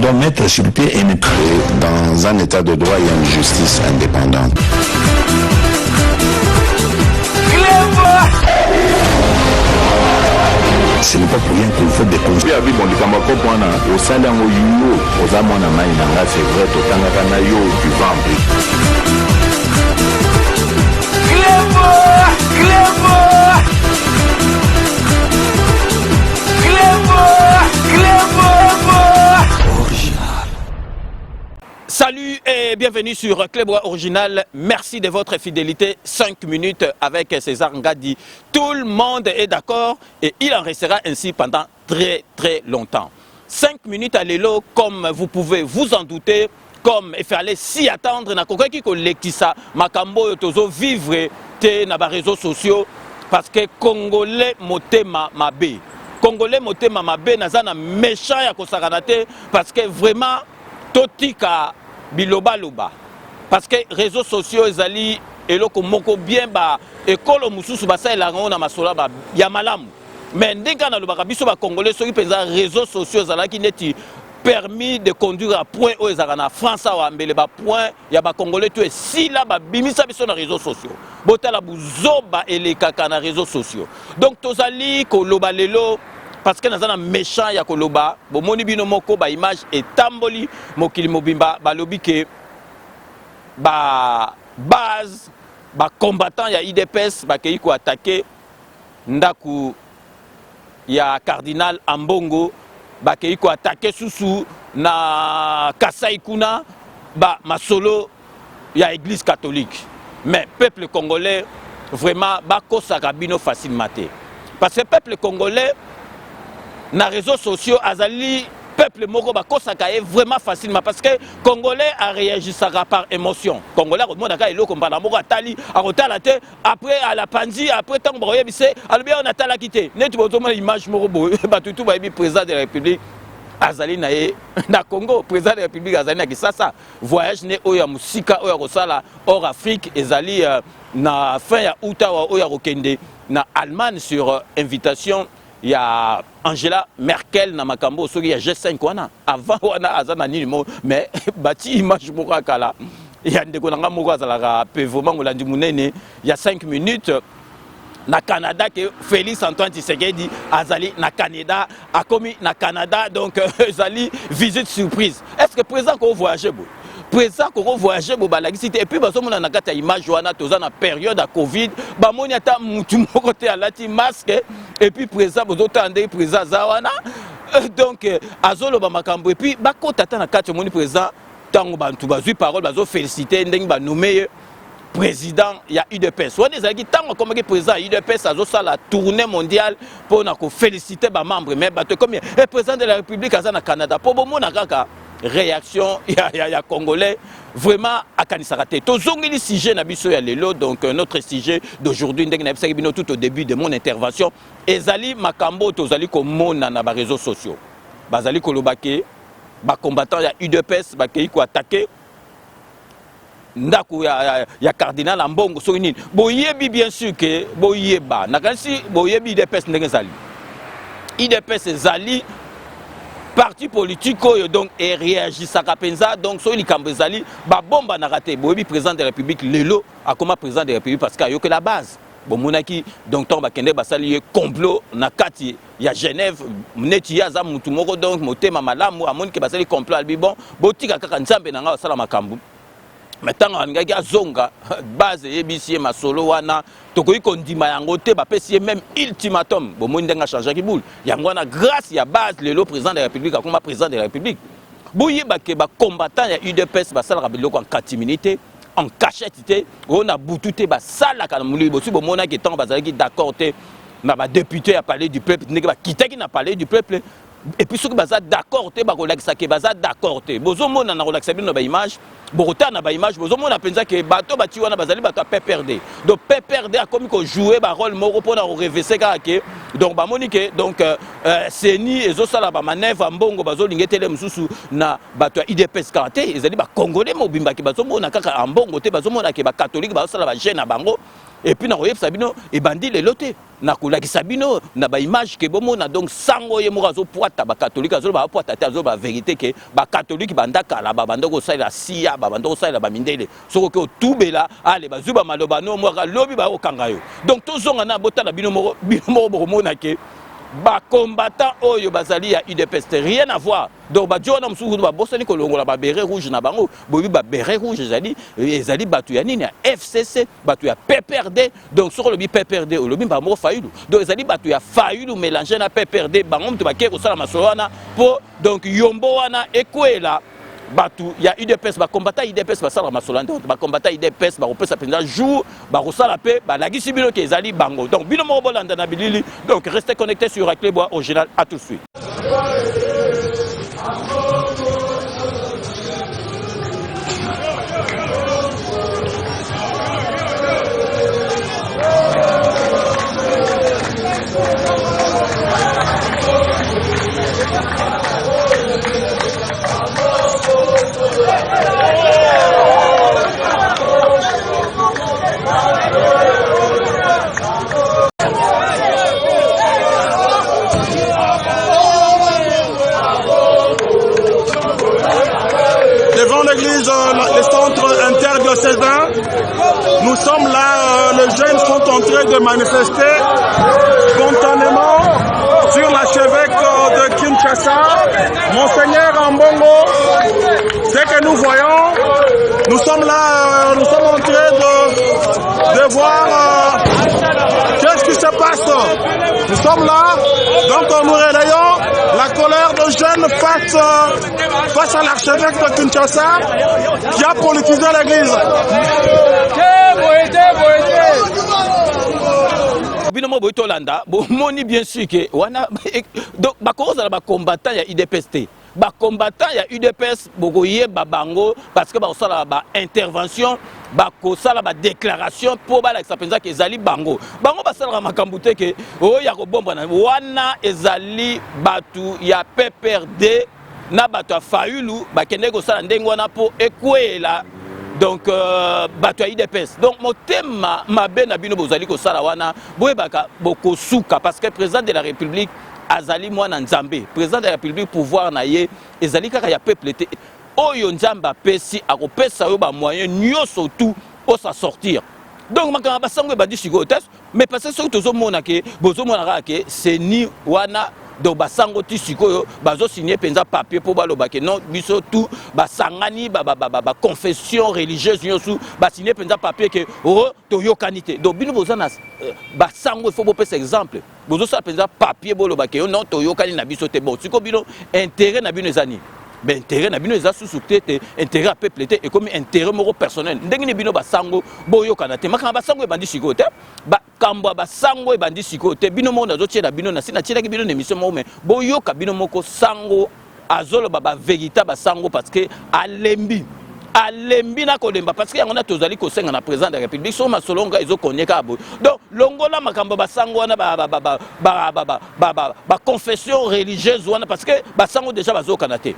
doit mettre sur pied une... Et dans un état de droit, il y a une justice indépendante. Ce n'est pas pour rien qu'il faut des conseils. Salut et bienvenue sur Clébois Original. Merci de votre fidélité. 5 minutes avec César Ngadi. Tout le monde est d'accord et il en restera ainsi pendant très longtemps. 5 minutes à l'élo, comme vous pouvez vous en douter, comme il fallait s'y attendre. Na koka ki kolekisa makambo tozo vivre te na ba réseaux sociaux parce que Congolais motema mabe. Congolais motema mabe nazana méchant ya kosakanate parce que vraiment totika biloba loba parce que réseaux sociaux ezali eloko moko bien ba ekolo mususu basa elango na masola ba ya malamu mais ndeka na loba biso ba congolais soki penza réseaux sociaux ezalaki neti permis de conduire à point où ezaka na France wa mbele ba point ya ba congolais to esila ba bimisa biso na réseaux sociaux botala buzoba elekaka na réseaux sociaux donc tozali ko loba lelo parce que nous avons un méchant ya koloba bomoni bino moko ba image etamboli mokili mobimba ba lobi ke ba base ba combattant ya IDPS ba kei ko attaquer ndaku ya cardinal Ambongo ba kei ko attaquer susu na Kasai kuna ba masolo ya église catholique mais peuple congolais vraiment ba kosaka bino facilement parce que peuple congolais na réseaux sociaux azali peuple moko bakosaka est vraiment facilement parce que congolais a réagi par émotion congolais remonda ka eloko mbana moko atali akotala te après à la panzi après tant boye bise alobi on atala kité netu botoma image moko boye batutu ba bi président de la république azali na Congo président de la république azali na Kisasa voyage ne oya musika oya kosala hors Afrique ezali na fin ya uta wa oya kokende na Allemagne sur invitation. Il y a Angela Merkel na makambo soki ya G5 wana avant wana azana nini mo mais bati image moko kala ya ndeko nanga moko azalaka pe vraiment ngolandi munene il y a 5 minutes na Canada que Félix Antoine Tshisekedi azali na Canada a commis na Canada donc azali visite surprise est-ce que président ko voyager bo président ko voyager bo balagisi et puis bazomona na kata image wana toza na période à Covid ba moni ata mutu moko te alati masque et puis président bozotande président zawana donc azolo ba makambo et puis bakota ta na kati moni président tango bantu bazui parole bazo féliciter ndenge ba nommer président ya UDPS wona ezalaki tango comme président UDPS azo sala tournée mondiale pour na ko féliciter ba membres mais bato comme président de la République azana Canada pour bomona kaka réaction ya congolais vraiment à kanisarate tozongeli sujet na biso ya lelo donc notre sujet d'aujourd'hui ndenge na bisaki bino tout au début de mon intervention ezali makambo tozali komona na ba réseaux sociaux bazali kolobake ba combattant ya UDPS ba kei ko attaquer ndaku ya cardinal Ambongo so nini boyebi bien sûr que boyeba nakanisi boyebi UDPS ndenge zali UDPS ezali parti politique donc et réagit ça penza donc so likambo ezali ba bomba na raté boyebi président de la République lelo a comme président de la République parce que yo que la base bon monaki donc ton ba kende basali complot na kati ya Genève neti ya za mutu moko donc motema malamu amoni ke basali complot albi bon botika kaka nzambe na nga sala makambu maintenant ngaki azonga base ebisi masolo wana tokoyi kondima yango te bapesi même ultimatum bomoni ndenga changer ki boule yango na grâce ya base lelo président de la République akoma président de la République boyeba ke ba combattant ya UDPS basala biloko en catimité en cachette on a boututé basala kana muli bosi bomona ke tant bazalaki d'accord te na ba député a parlé du peuple ndenge ba kitaki na parler du peuple et puis ceux qui sont d'accord te ba relaxa ke baza d'accord te bozomona na relaxa bino ba image bokota na ba image bozomona penza ke bato bati wana bazali bato a PPRD donc PPRD a comme ko jouer ba rôle moko pona ko reverser ka ke donc ba monike donc seni ezo sala ba manœuvre mbongo bazo lingetele mususu na bato ya IDPS kate ezali ba congolais mobimba ke bazomona kaka mbongo te bazomona ke ba catholique bazo sala ba jeune na bango et puis na koyeb sabino et bandi le loté na kolaki sabino na ba image ke bomona donc sango ye moko azopoata ba catholique azoba poata te azoba vérité ke ba catholique bandaka la ba bandoko sala sia ba bandoko sala ba mindele soko ke otubela ale bazuba maloba no mwaka lobi ba okanga yo donc tozonga na bota na bino moko bokomona ke ba combattant oyo bazali ya UDPS rien à voir donc ba jona msuku ba bosani kolongola ba béret rouge na bango bobi ba béret rouge ezali batu ya nini ya FCC batu ya PPRD donc soko lobi PPRD o lobi ba mo Fayulu donc ezali batu ya Fayulu mélanger na PPRD bango mtu ba keko sala masolo wana po donc yombo wana ekwela batu ya UDPS ba combattant UDPS ba sala masolanda ba combattant UDPS ba repesa penza jour ba rosala pe ba lagisi bino ke ezali bango donc bino mo bolanda na bilili donc restez connectés sur Clébois original à tout de suite. Devant l'église, le centre interdiocésain, nous sommes là, les jeunes sont en train de manifester spontanément sur l'archevêque de Kinshasa, Monseigneur Ambongo. Ce que nous voyons, nous sommes là, nous sommes en train de voir qu'est-ce qui se passe. Nous sommes là, donc nous relayons la colère de jeunes face à l'archevêque de Kinshasa qui a politisé l'église. Binomo boitolanda bomoni bien sûr que wana donc bakoza ba combattant ya UDPS ba combattant ya UDPS bokoye babango parce que ba osala ba intervention ba kosala ba déclaration pour ba la penza ke ezali bango basala makambo te ke o ya ko bomba na wana ezali batu ya PPRD na batu ya Fayulu bakende kosala ndenge wana po ekwela donc bato ya UDPS donc motema mabe na bino bozali kosala wana boyebaka bokosuka parce que président de la République azali mwana nzambe président de la République pouvoir na ye ezali kaka ya peuple te oyo nzambe apesi akopesa yo ba moyen nyonso tout o sa sortir donc makanga basango ebandi sikoyo te mais parce que soki tozomona ke bozomona kaka ke seni wana donc basango ti sikoyo bazo signer penza papier pour baloba ke non biso tout basangani ba confession religieuse nyosu ba signer penza papier ke oh to yokanité donc bino bozana basango il faut bopesa exemple bozo sa penza papier boloba ke non to yokani na biso te bon siko bino intérêt na bino ezani ben intérêt na bino eza sous-souté te intérêt à peuple te et comme intérêt moko personnel ndenge ni bino basango boyokana te makanga basango ebandi sikoyo te bakambo basango ebandi sikoyo te bino moko nazotiela bino na sina tielaki bino na émission moko mais boyoka bino moko sango azoloba ba vérité basango parce que alembi na kolemba parce que yango na tozali kosenga na président de la République so masolonga ezokonyeka abo donc longola makambo basango wana ba confession religieuse wana parce que basango déjà bazokana te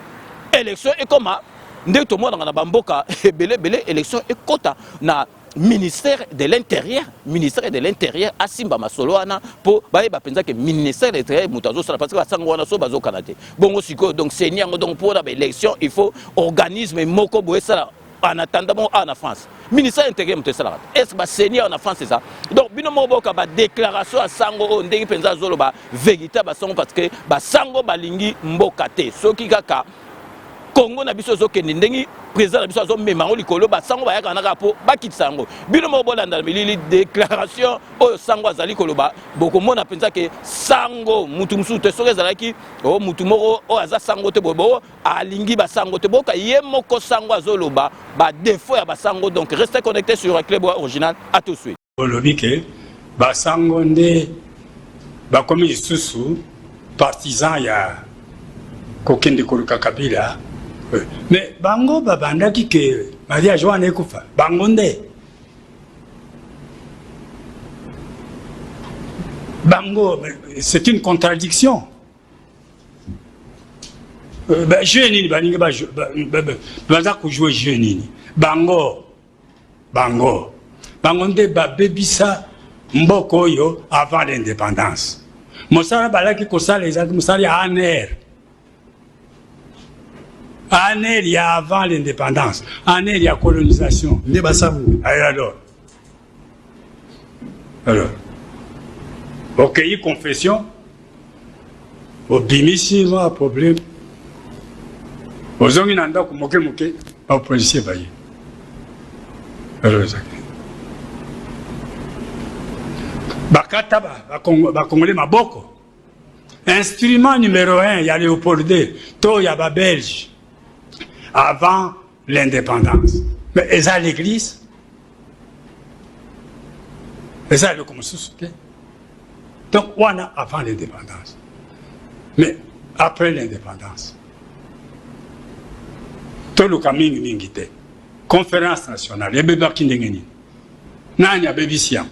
élection et comment ndé to mona na bamboka belé élection et kota na ministère de l'intérieur asimba masolo wana po baye bapenza ke ministère de l'intérieur mutazo sala parce que basango wana so bazokana te bongo siko donc seni yango donc pour la élection il faut organisme moko boye sala en attendant en France ministère de l'intérieur mutesala est-ce que seni en France c'est ça donc bino moboka ba déclaration à sango ndenge penza zolo ba vérité basango parce que basango balingi mboka te soki kaka Congo na biso zokende ndengi président na biso zo memango likolo ba sango ba yaka na kapo ba kitsango bino mo bolanda milili déclaration o sango azali koloba boko mona penza ke sango mutu musu te soke zalaki o mutu moko o aza sango te bobo alingi ba sango te boka ye moko sango azoloba ba défaut ya ba sango donc restez connectés sur Clébois original à tout de suite olobike ba sango nde ba komi susu partisan ya kokende koluka Kabila. Mais bango babandaki ke mariage wana ekufa bango nde bango c'est une contradiction jeu nini balingi baza kojouer jeu nini bango bangonde babebisa mboko yo avant l'indépendance. Mosala balaki kosala ezaki mosala ya ANR. ANR il y a avant l'indépendance. ANR il y a colonisation. Alors, ok, confession. Au bimisi, un problème. Aux hommes, il y a un policier. Alors, Congolais Maboko. Instrument numéro 1, il y a Léopold II, il y a Belge. Avant l'indépendance. Mais ils ont l'église. Ils ont le commencement. Donc, on a avant l'indépendance. Mais après l'indépendance. Tout le camin mingité. Conférence nationale. Il y a bébé qui n'engeni. Nan ya bébé siam.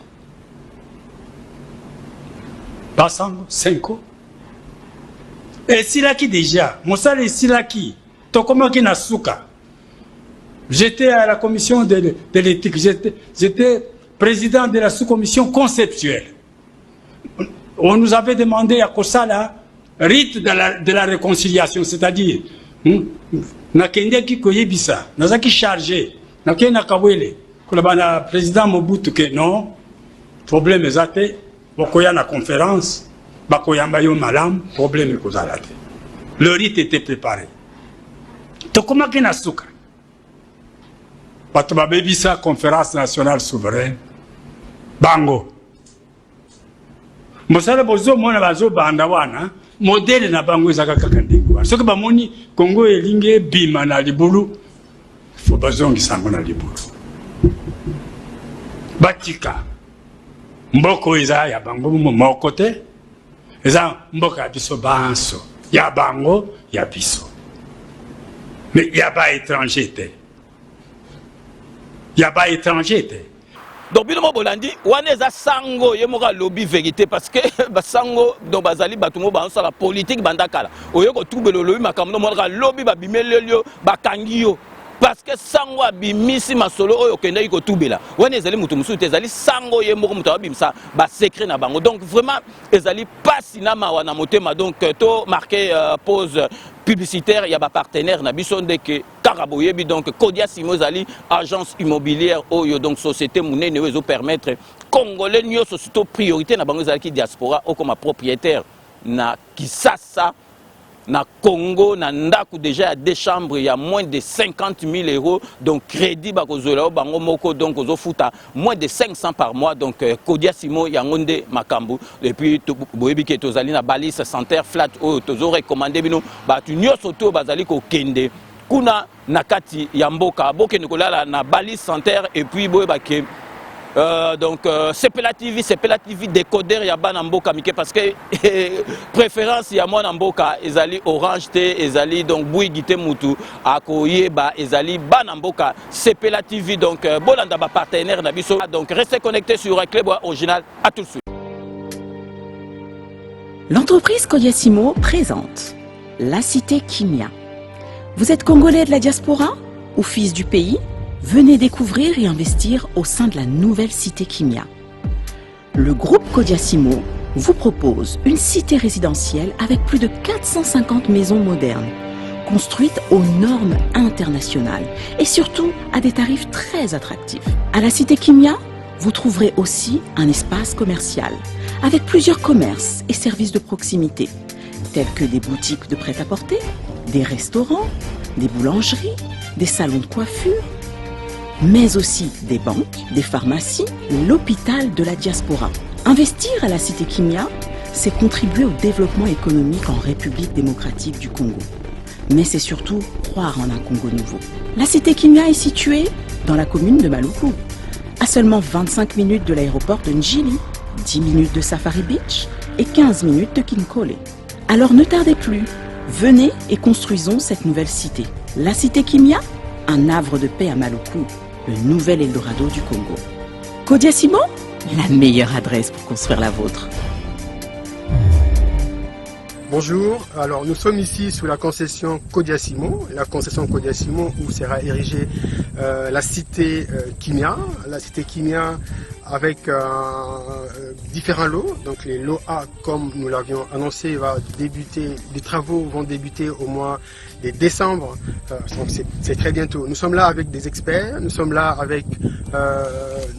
Basango, 5 ans. Et Silaki déjà. Moussa et Silaki. J'étais à la commission de l'éthique, j'étais président de la sous-commission conceptuelle. On nous avait demandé à Kosala rite de la réconciliation, c'est-à-dire, Nakendeki Koyebisa, Nazaki chargé, Nakena Kawele, le président Mobutu que non, problème est Bokoya na conférence, Bakoyamba yo malam, problème est kozalate. Le rite était préparé. Comment est-ce que vous avez vu la conférence nationale souveraine? Bango. Je sais que vous avez modèle na bango ezaka kakandiko. Ce que bamoni Congo elinge bima na libulu, faut bazongi sango na libulu. Batika. Mboko eza ya bango moko te. Eza mboka biso banso. Ya bango ya biso. Mais il n'y a pas étranger. Il n'y a pas étranger. Donc, Binomo Bolandi, Waneza Sango, Yemoka lobby vérité parce que Sango, dans Bazali, Batumo, Bansa, la politique, Bandakala. Oyoko trouble le lobby, Makamno, lobby, Babimélio, Bakangio. Parce que Sango a bimisi masolo oyo kenda iko tubela. Wana ezali mutu musu ezali Sango ye moko mutu abimisa ba secret na bango. Donc vraiment ezali pas sinama wana motema donc to marqué pause publicitaire ya ba partenaire na biso ndeke Karaboyebi donc Kodia Simozali agence immobilière oyo donc société munene oyo permettre congolais nyoso surtout priorité na bango ezali ki diaspora o comme propriétaire na Kisasa. Na Congo, na Ndaku déjà à 2 chambres, il y a moins de 50 000 €. Donc crédit bakozola bango moko donc ozo futa moins de 500 par mois. Donc Kodia Simo yangonde makambu. Et puis boyebi ke tozali na balise sanitaire flat o tozo recommandé bino ba tu nyoso to bazali ko kende. Kuna nakati yamboka boke nikolala na balise sanitaire et puis boyeba ke donc Sepela TV décodeur ya bana mboka mike parce que préférence ya mwana mboka ezali orange te ezali donc buigite mutu akoyeba ezali bana mboka Sepela TV donc bolanda ba partenaire na biso donc restez connectés sur Club Original. À tout de suite. L'entreprise Kodiasimo présente la cité Kimia. Vous êtes congolais de la diaspora ou fils du pays? Venez découvrir et investir au sein de la nouvelle cité Kimia. Le groupe Kodiasimo vous propose une cité résidentielle avec plus de 450 maisons modernes, construites aux normes internationales et surtout à des tarifs très attractifs. À la cité Kimia, vous trouverez aussi un espace commercial avec plusieurs commerces et services de proximité, tels que des boutiques de prêt-à-porter, des restaurants, des boulangeries, des salons de coiffure, mais aussi des banques, des pharmacies, l'hôpital de la diaspora. Investir à la cité Kimia, c'est contribuer au développement économique en République démocratique du Congo. Mais c'est surtout croire en un Congo nouveau. La cité Kimia est située dans la commune de Maluku, à seulement 25 minutes de l'aéroport de Njili, 10 minutes de Safari Beach et 15 minutes de Kinkole. Alors ne tardez plus, venez et construisons cette nouvelle cité. La cité Kimia, un havre de paix à Maluku, le nouvel Eldorado du Congo. Kodiasimo, la meilleure adresse pour construire la vôtre. Bonjour, alors nous sommes ici sous la concession Kodiasimo, où sera érigée la cité Kimia, avec différents lots. Donc les lots A, comme nous l'avions annoncé, les travaux vont débuter au mois de décembre, donc c'est très bientôt. Nous sommes là avec des experts, nous sommes là avec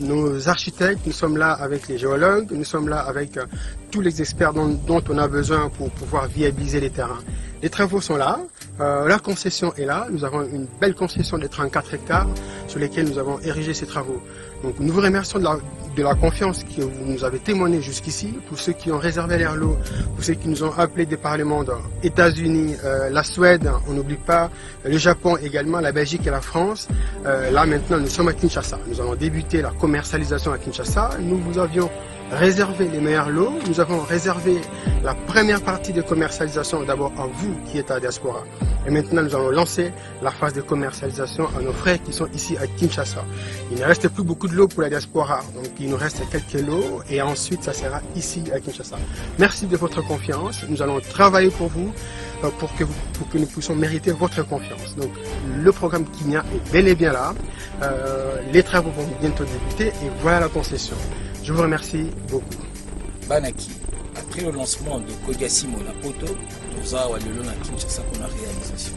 nos architectes, nous sommes là avec les géologues, nous sommes là avec tous les experts dont on a besoin pour pouvoir viabiliser les terrains. Les travaux sont là, la concession est là, nous avons une belle concession de 34 hectares sur lesquels nous avons érigé ces travaux. Donc nous vous remercions de la confiance que vous nous avez témoignée jusqu'ici, pour ceux qui ont réservé leur lot, pour ceux qui nous ont appelés des par le monde, États-Unis, la Suède, on n'oublie pas, le Japon également, la Belgique et la France. Là maintenant nous sommes à Kinshasa, nous allons débuter la commercialisation à Kinshasa. Nous vous avions réservé les meilleurs lots, nous avons réservé la première partie de commercialisation d'abord à vous qui êtes à Diaspora. Et maintenant nous allons lancer la phase de commercialisation à nos frères qui sont ici à Kinshasa. Il ne reste plus beaucoup de lots pour la Diaspora, donc il nous reste quelques lots et ensuite ça sera ici à Kinshasa. Merci de votre confiance, nous allons travailler pour vous, pour que nous puissions mériter votre confiance. Donc le programme Kimia est bel et bien là, les travaux vont bientôt débuter et voilà la concession. Je vous remercie beaucoup. Banaki, après le lancement de Kodiasimo na Poto, nous avons na Kinshasa pour la réalisation.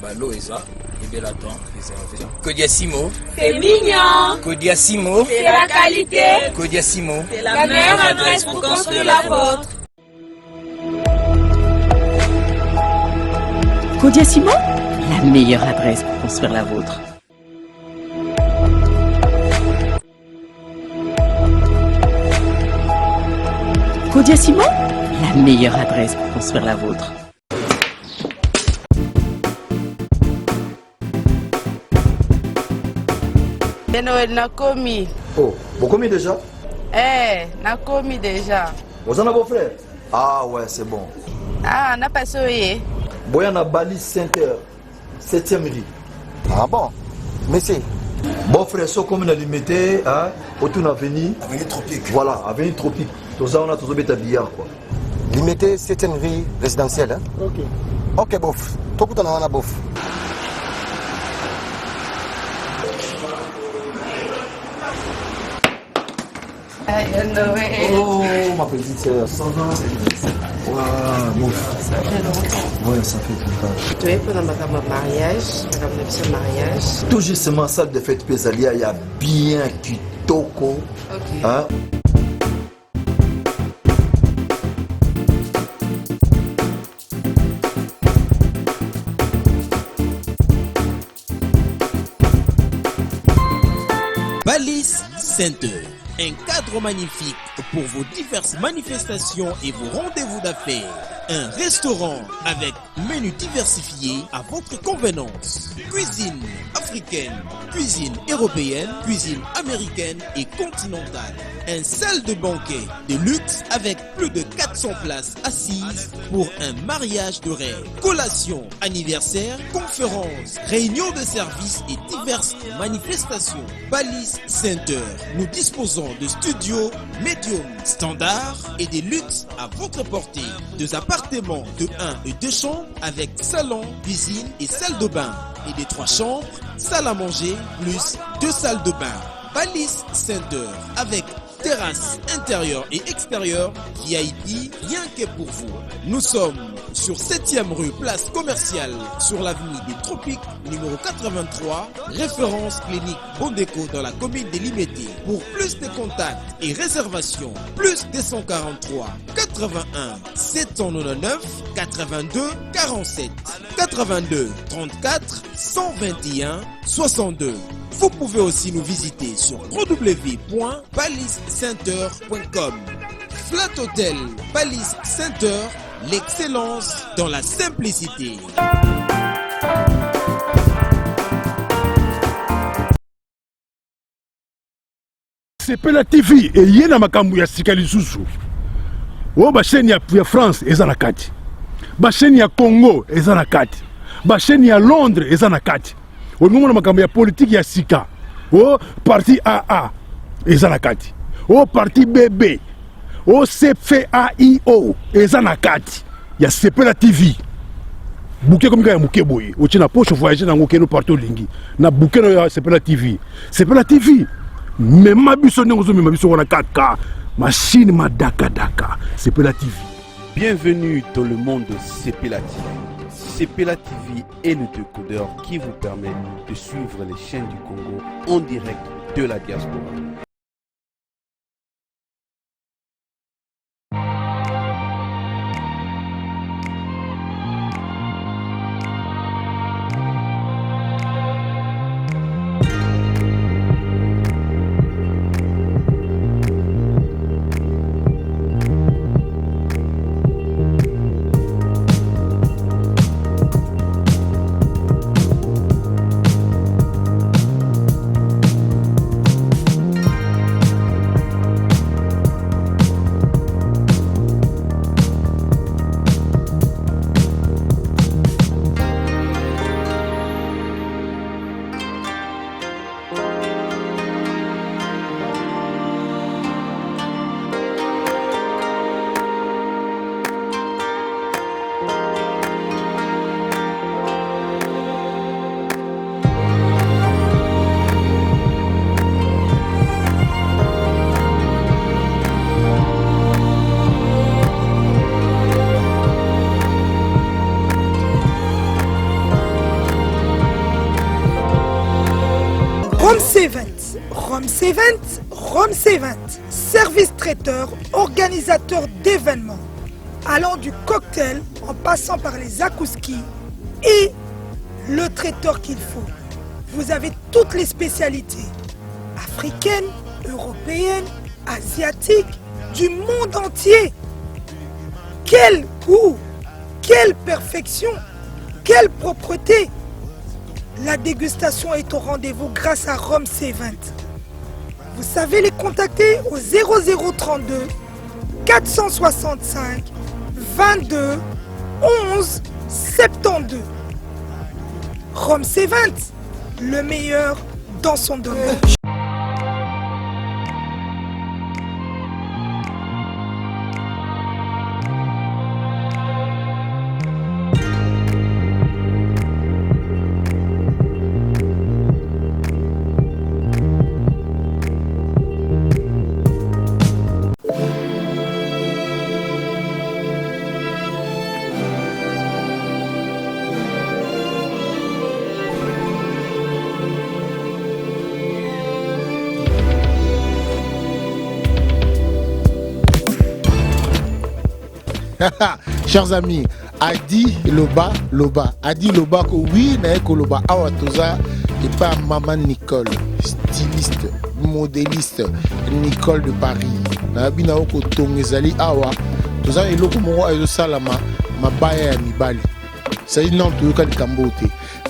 Balo Eza, et bel attend, réservé. Kodiasimo, c'est mignon. Kodiasimo, c'est la qualité. Kodiasimo, c'est la meilleure adresse pour construire la vôtre. Kodiasimo, la meilleure adresse pour construire la vôtre. Kodiasimo, la meilleure adresse pour construire la vôtre. Noël Nakomi. Oh, vous commis déjà? Nakomi déjà. Vous en avez vos frères? Ah ouais, c'est bon. Ah, n'a pas soyé. Boyana Bali Center, 7e rue. Ah bon? Monsieur. Bon frère, so comme on a limité, hein, autour de l'avenue. Avenue Tropique. Voilà, avenue Tropique. Tout ça, on a tous les billard quoi. Limité 7e rue résidentielle, hein? Ok. Ok, bof. Tout le monde a bof. Oh, ma petite sœur, ça va? Waouh, bon. Ça fait longtemps. Ouais, ça fait longtemps. Tu es pour notre mariage. Tout justement, salle de fête Pésalia, il y a bien kitoko. Ok. Hein? Balise Center, un cadre magnifique pour vos diverses manifestations et vos rendez-vous d'affaires. Un restaurant avec menu diversifié à votre convenance. Cuisine africaine, cuisine européenne, cuisine américaine et continentale. Un salle de banquet de luxe avec plus de 400 places assises pour un mariage de rêve. Collation, anniversaire, conférences, réunions de services et diverses manifestations. Balise Center. Nous disposons de studios médium standard et des luxe à votre portée. Deux appartements de 1 et 2 chambres avec salon, cuisine et salle de bain. Et des 3 chambres, salle à manger plus 2 salles de bain. Balise Center avec terrasse intérieure et extérieure VIP, rien que pour vous. Nous sommes sur 7e rue Place Commerciale, sur l'avenue des Tropiques, numéro 83, référence clinique Bondeko dans la commune de Limete. Pour plus de contacts et réservations, plus 243 81 799 82 47 82 34 121 62. Vous pouvez aussi nous visiter sur www.balisecenter.com. Flat Hotel Balise Center, l'excellence dans la simplicité. Sepela TV eye na makambo ya sika lisusu. O ba chaîne ya France eza na kati. Ba chaîne ya Congo eza na kati. Ba chaîne ya Londres eza na kati. O na makambo ya politique ya sika. O parti AA eza na kati. O parti BB. O CFAIO eza na kati. ya Sepela TV. Bouquet comme ya bouquet boy. O tina poche voyager na ngokeno partout lingi. Na bouquet no ya Sepela TV. Sepela TV. Même ma biso n'engozo même biso wana 4K. Machine ma daka daka. Sepela TV. Bienvenue dans le monde de Sepela TV. Sepela TV est le décodeur qui vous permet de suivre les chaînes du Congo en direct de la diaspora. Rome C20, service traiteur, organisateur d'événements, allant du cocktail en passant par les akouskis et le traiteur qu'il faut. Vous avez toutes les spécialités, africaines, européennes, asiatiques, du monde entier. Quel goût, quelle perfection, quelle propreté. La dégustation est au rendez-vous grâce à Rome C20. Vous savez les contacter au 0032 465 22 11 72. Rome C20, le meilleur dans son domaine. Chers amis, Adi Loba, Adi Loba, oui, naeko Loba, awa toza, et pas Maman Nicole, styliste, modéliste, Nicole de Paris. Nabi na oko tongezali awa, toza eloko moko ayo salama, mabaya ya mibali. Ça y est, non, tu as kambote.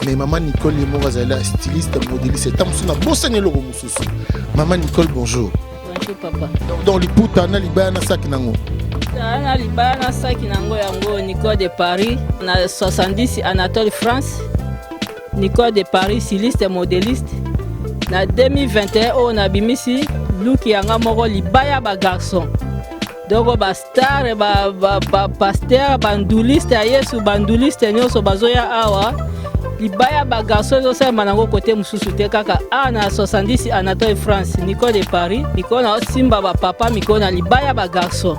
Mais Maman Nicole est mort, styliste, modéliste, tant que tu bossé eloko mususu. Maman Nicole, bonjour. Bonjour papa. Donc les puta na libaya na sak nango. Na libaya na sak nango yango Nicole de Paris na 70 Anatole France. Nicole de Paris styliste modéliste. Na 2021 on a bimisi look yanga moko libaya ba garçon. Donc ba star ba pasteur banduliste yesu banduliste nyoso bazoya awa. Libaya ba garçon zo sa manango côté mususu te kaka na 70 Anatole France Nicole de Paris Nicole na simba ba papa Nicole na libaya ba garçon.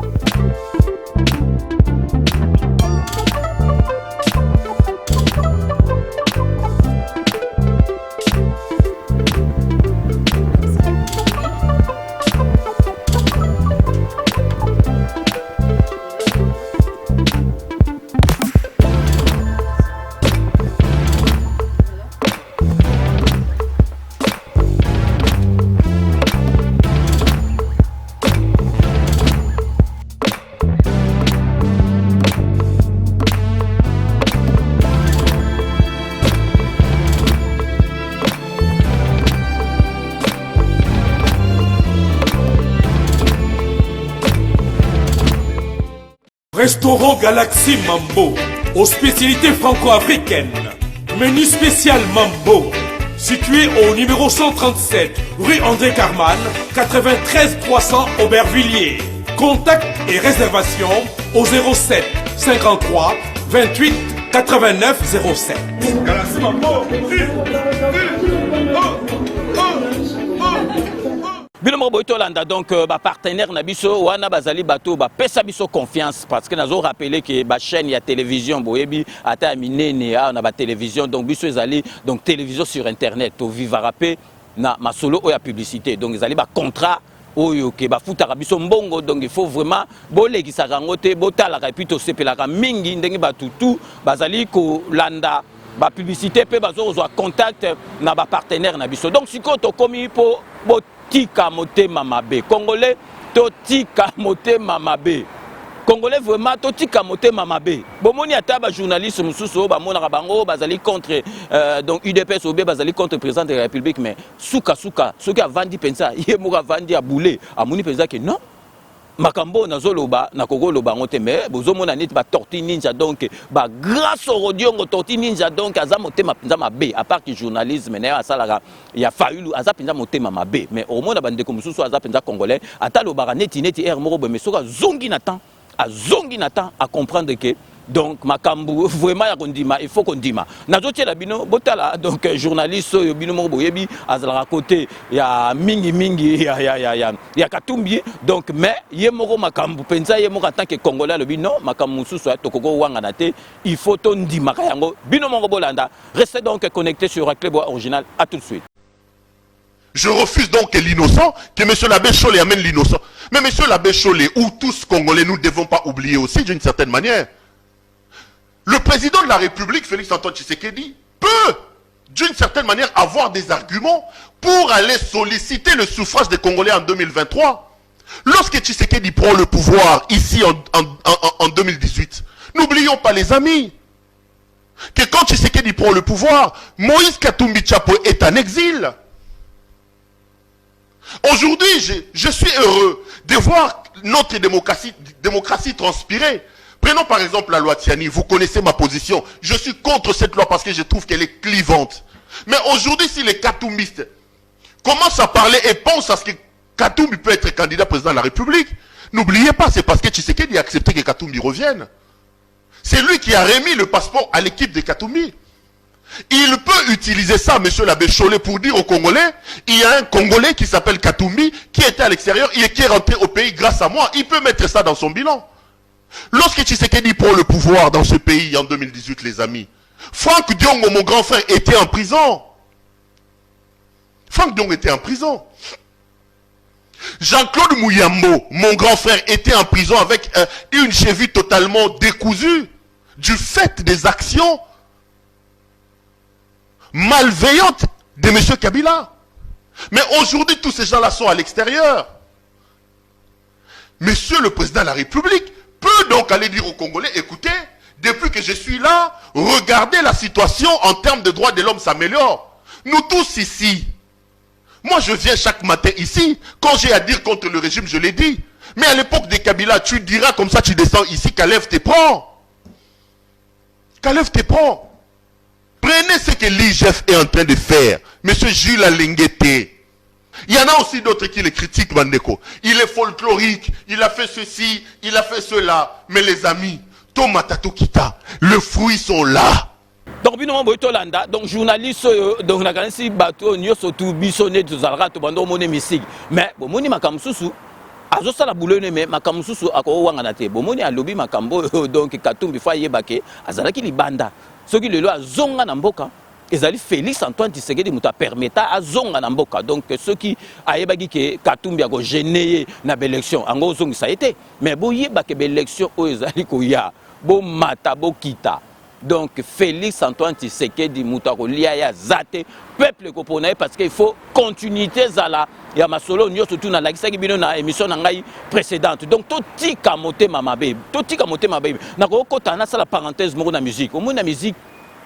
Restaurant Galaxy Mambo, aux spécialités franco-africaines. Menu spécial Mambo, situé au numéro 137, rue André Carman, 93 300 Aubervilliers. Contact et réservation au 07 53 28 89 07. Galaxy Mambo. Bilombo Boitolanda, donc partenaire Nabiso, Wana Bazali Bato, pesa biso confiance parce que nous avons rappelé que la chaîne, il y a télévision, Boyebi, Ata Minene, on a télévision, donc biso ezali, donc télévision sur internet, au Viva Rapé, na ma solo ou ya publicité, donc ils allaient contrat. Oyo ke ba futaka biso mbongo, donc il faut vraiment bolegisaka ngo te botalaka et puis tosepelaka mingi ndenge batutu bazali ko landa ba publicité pe bazozwa contact na ba partenaire na biso. Donc siko to komi po botika motema mabe congolais, totika motema mabe congolais, vraiment totika motema mabe bomoni ata ba journaliste mususu ba mona bango bazali contre donc UDPS OB bazali contre président de la République, mais suka ceux qui a vendu pensa ye moka vandi a boulé amoni pensa que non makambo nazoloba na kogoloba ngote, mais bozomona neti ba torti ninja, donc ba grâce au rodiongo torti ninja, donc aza motema penza mabe à part que journalisme na asalaka ya faulu aza penza motema mabe, mais au monde bande ko mususu aza penza congolais ataloba neti air moko mais soka zongi na temps à comprendre que donc makambu vraiment ya kondima il faut kondima nazotie la bino botala, donc journaliste yo bino mo boyebi azala côté ya mingi ya Katumbi, donc mais ye moko makambu penza ye moko en tant que congolais le bino makambu susu tokoko wanga na te, il faut tondima yango bino mo bolanda. Restez donc connectés sur Clébois Original, à tout de suite. Je refuse donc que l'innocent, que M. l'abbé Cholé amène l'innocent. Mais M. l'abbé Cholé, ou tous Congolais, nous ne devons pas oublier aussi d'une certaine manière. Le président de la République, Félix-Antoine Tshisekedi, peut d'une certaine manière avoir des arguments pour aller solliciter le suffrage des Congolais en 2023. Lorsque Tshisekedi prend le pouvoir ici en 2018, n'oublions pas les amis, que quand Tshisekedi prend le pouvoir, Moïse Katumbi Tchapo est en exil. Aujourd'hui, je suis heureux de voir notre démocratie transpirer. Prenons par exemple la loi Tiani. Vous connaissez ma position. Je suis contre cette loi parce que je trouve qu'elle est clivante. Mais aujourd'hui, si les Katumbistes commencent à parler et pensent à ce que Katumbi peut être candidat président de la République, n'oubliez pas, c'est parce que Tshisekedi a accepté que Katumbi revienne. C'est lui qui a remis le passeport à l'équipe de Katumbi. Il peut utiliser ça, M. l'abbé Cholé, pour dire aux Congolais, il y a un Congolais qui s'appelle Katumbi, qui était à l'extérieur et qui est rentré au pays grâce à moi. Il peut mettre ça dans son bilan. Lorsque Tshisekedi prend le pouvoir dans ce pays en 2018, les amis, Franck Diongo, mon grand frère, était en prison. Franck Diongo était en prison. Jean-Claude Mouyambo, mon grand frère, était en prison avec une cheville totalement décousue du fait des actions malveillante de M. Kabila. Mais aujourd'hui, tous ces gens-là sont à l'extérieur. Monsieur le président de la République peut donc aller dire aux Congolais, écoutez, depuis que je suis là, regardez la situation en termes de droits de l'homme s'améliore. Nous tous ici, moi je viens chaque matin ici, quand j'ai à dire contre le régime, je l'ai dit. Mais à l'époque de Kabila, tu diras comme ça, tu descends ici, Kalev te prend. Kalev te prend. Prenez ce que l'IGF est en train de faire. Monsieur Jules Alenguete. Il y en a aussi d'autres qui le critiquent, Bandeko. Il est folklorique, il a fait ceci, il a fait cela. Mais les amis, Tomatato Kita, les fruits sont là. Donc, donc journaliste, donc la garantie bateau, nous sommes bisonnés de Zalra, tout bando moné mystique. Mais bon, moni makamsusu. Azosa la boulot mais makamsusu ako wanganate. Bon, moni a lobby makambo donc Katumbi fa yebake azalaki libanda. Ce qui le loi zonga namboka, ezali Félix Antoine Tshisekedi muta permetta a zonga namboka. Donc ceux qui ayebaki que Katumbi a gêné na élection, ango zongi ça a été. Mais bo yebake élection o ezali ko ya, bo mata bo kita. Donc Félix Antoine Tshisekedi muta ko lia ya zate peuple ko ponaye parce qu'il faut continuité zala ya masolo nyo surtout na lakisa ki bino na émission na ngai précédente. Donc totika motema mabe, totika motema mabe. Na ko kota na sala parenthèse moko na musique. Au moins na musique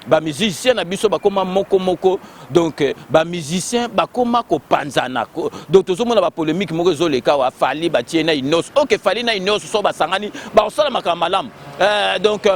ba musicien na biso bakoma moko donc ba musicien bakoma ko panzana donc tozomona ba polémique moko ezoleka wa fali batie na inos OK fali na inos so basangani ba osala makamalam donc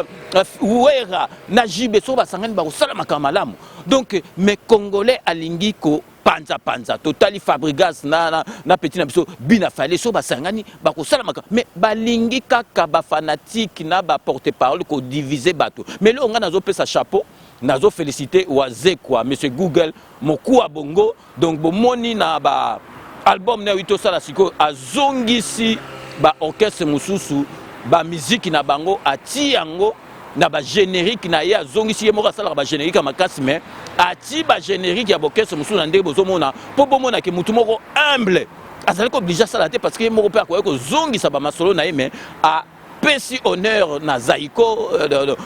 wera na jibe so basangani ba osala makamalam donc mais congolais alingi ko panza totali Fabregas na petit na biso bina fallait so basangani bakosala maka mais balingi kaka ba fanatique na ba porte-parole ko diviser bato mais là on a nazo pesa chapeau nazo féliciter waze quoi monsieur Google mokuwa bongo donc bomoni na ba album na wito sala siko azongisi ba orchestre mususu ba musique na bango ati yango na ba générique na ya zongisi yemo sala ba générique makasi mais ati ba générique ya orchestre mususu na ndenge bozomona po bomona ke mutu moko humble azali ko obligé sala te parce que moko pe ko zongisa ba masolo na ye mais a pesi honneur na Zaiko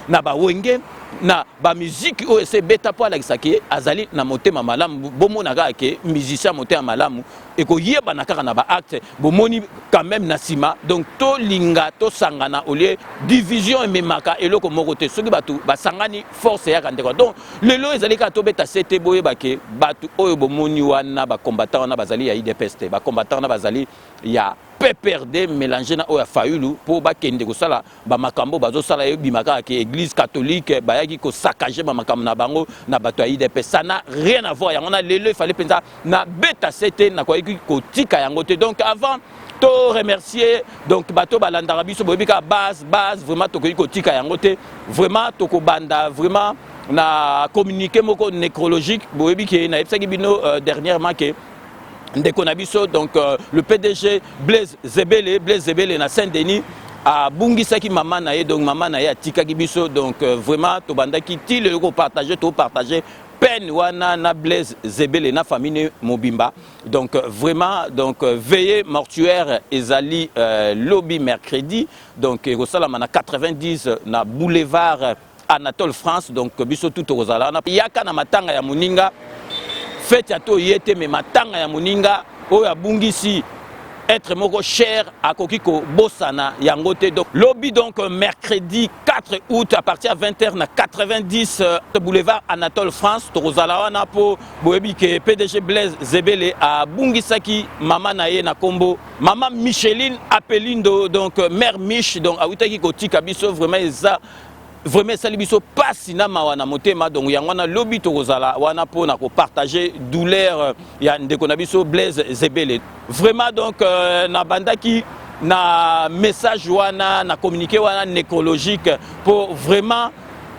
na ba wenge na ba musique o ese beta po alakisaki azali na motema malamu bomona ka ke musicien motema malamu et ko yeba na kaka na ba acte bomoni quand même na sima donc to linga to sangana au lieu division memaka eloko moko te soki batu ba sangani force ya kandeko donc lelo ezali ka to beta sete boye bake batu oyo bomoni wana ba combattant na bazali ya IDPS te ba combattant na bazali ya PPRD mélangé na oya Fayulu pour bakende ko sala ba makambo bazo sala bimaka ke église catholique bayaki ko saccager ba makambo na bango na bato ya IDP ça n'a rien à voir yango na lelo il fallait pensa na beta c'était na ko tika yango te donc avant to remercier donc bato balandara biso bobika base vraiment to ko tika yango te vraiment to ko banda vraiment na communiqué moko nécrologique bobiki na epsaki bino dernièrement que ndeko na biso donc le PDG Blaise Zebele na Saint-Denis a bungisaki maman na ye donc maman na ye atikaki biso donc vraiment to bandaki ti le ko partager peine wana na Blaise Zebele na famille Mobimba donc vraiment donc veillée mortuaire ezali lobby mercredi donc rosalama na 90 na boulevard Anatole France donc biso tout rozala na yaka na matanga ya muninga fête ya to yete me matanga ya muninga oyo abungisi être moko cher à kokiko bosana yangote donc lobby donc mercredi 4 août à partir de 20h na 90 boulevard Anatole France tozala wana po boyebi ke PDG Blaise Zebele a bungisaki mama na ye na kombo mama Micheline Apelindo donc mère Mich donc awitaki kotika biso vraiment eza vraiment sali biso pasi na mawana motema donc yango na lobby tozala wana po na ko partager douleur ya ndeko na biso Blaise Zebele vraiment donc na bandaki na message wana na communiqué wana nécrologique pour vraiment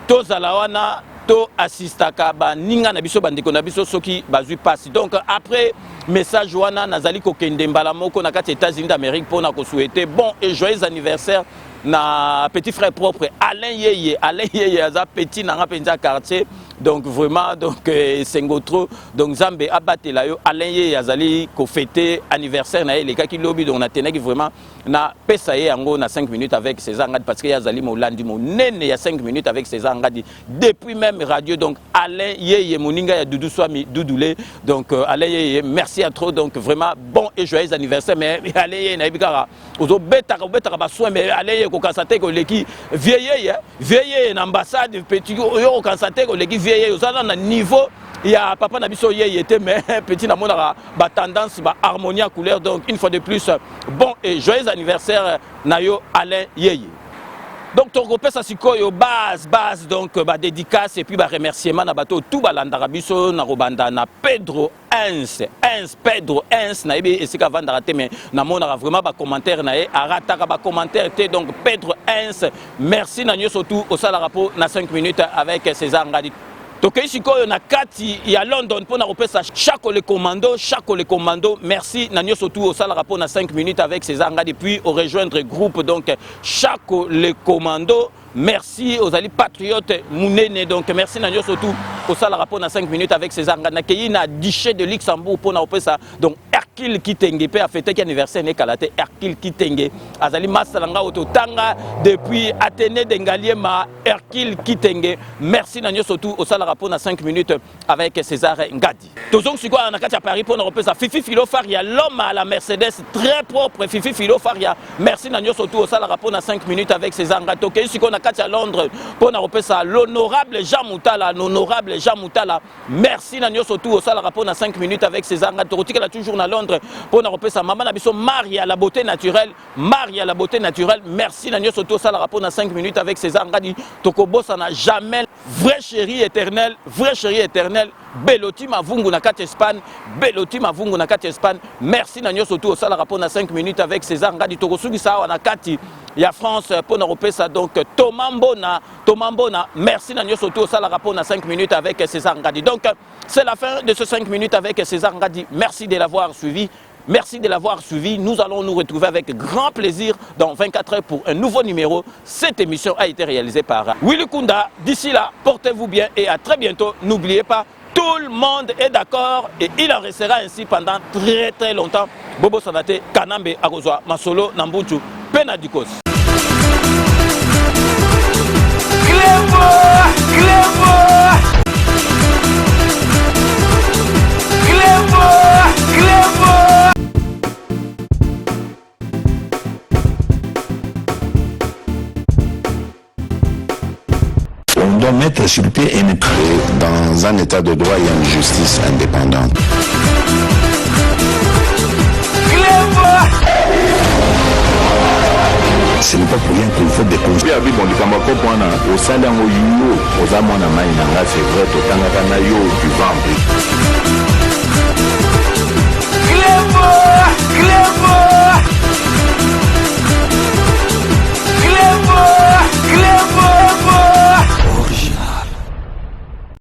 tozala wana to assistaka ba ninga na biso bandeko na biso soki bazui pasi donc après message wana nazali ko kende mbala moko na kati États-Unis d'Amérique pour na ko souhaiter bon et joyeux anniversaire na petit frère propre Alain Yeye aza petit na penza quartier donc vraiment donc sengotro donc Zambe abatela yo Alain Yeye azali ko fêter anniversaire na ele kaki lobby donc na tenaki vraiment na pesa ye yango na 5 minutes avec César Ngadi parce que yazali molandi mo nene ya 5 minutes avec César Ngadi depuis même radio donc Alain Yeye moninga ya Doudou Swami Doudoulé donc Alain Yeye merci à trop donc vraiment bon et joyeux anniversaire mais Alain Yeye na bikara ozo betaka ba soin mais Alain Yeye ko kansate ko leki vieille na ambassade petit yo kansate ko leki vieille osala na niveau ya papa na biso Yeye était mais petit na mona ba tendance ba harmonie couleur donc une fois de plus bon et joyeux anniversaire na yo Alain Yeye. Donc toko pesa sikoyo base donc ba dédicace et puis ba remerciement na bato tout balandara biso na robanda na Pedro Pedro na ebe esika vandara te mais na mona vraiment ba commentaire na e arataka ba commentaire te donc Pedro merci na nyoso tout au sala rapport na 5 minutes avec César Ngadi. Donc ici na kati ya London pour na repesa chaque le commando merci na nyo surtout au sala rapport na 5 minutes avec César Ngadi puis au rejoindre groupe donc chaque le commando merci aux alliés patriotes Mounene donc merci na nyo surtout au sala rapport na 5 minutes avec César Ngadi na keyi na duché de Luxembourg pour na repesa donc Hercule Kitenge pe a fêté anniversaire ne kalate Hercule Kitenge azali masalanga ototanga depuis Athénée d'Engaliema Hercule Kitenge merci na nyo surtout au sala rapport na 5 minutes avec César Ngadi. Tozong siko na kati ya Paris pour na repesa Fifi Filo Faria l'homme à la Mercedes très propre Fifi Filo Faria merci na nyo surtout au sala rapport na 5 minutes avec César Ngadi. Tokei siko na kati ya Londres pour na repesa l'honorable Jean Moutala merci na nyo surtout au sala rapport na 5 minutes avec César Ngadi. Tokotika la toujours na Londres pour na repesa maman na biso Maria la beauté naturelle merci na nyo surtout au sala rapport na 5 minutes avec César Ngadi. Tokobosa na jamais vrai chéri éternel Beloti Mavungu na kati Espagne, Beloti Mavungu na kati Espagne. Merci na nyoso tout au sala rapport na 5 minutes avec César Ngadi Tokosugi sawa na kati ya France pour nous repérer donc Thomas Mbona, merci na nyoso tout au sala rapport na 5 minutes avec César Ngadi. Donc c'est la fin de ce 5 minutes avec César Ngadi. Merci de l'avoir suivi. Merci de l'avoir suivi. Nous allons nous retrouver avec grand plaisir dans 24 heures pour un nouveau numéro. Cette émission a été réalisée par Willy Kunda. D'ici là, portez-vous bien et à très bientôt. N'oubliez pas, tout le monde est d'accord et il en restera ainsi pendant très très longtemps. Bobo Sanate, Kanambe, Agozwa, Masolo, Nambunchu, Penadikos. On doit mettre sur pied et dans un état de droit, il y a une justice indépendante. Ce n'est pas pour rien qu'il faut des conseils. Clébo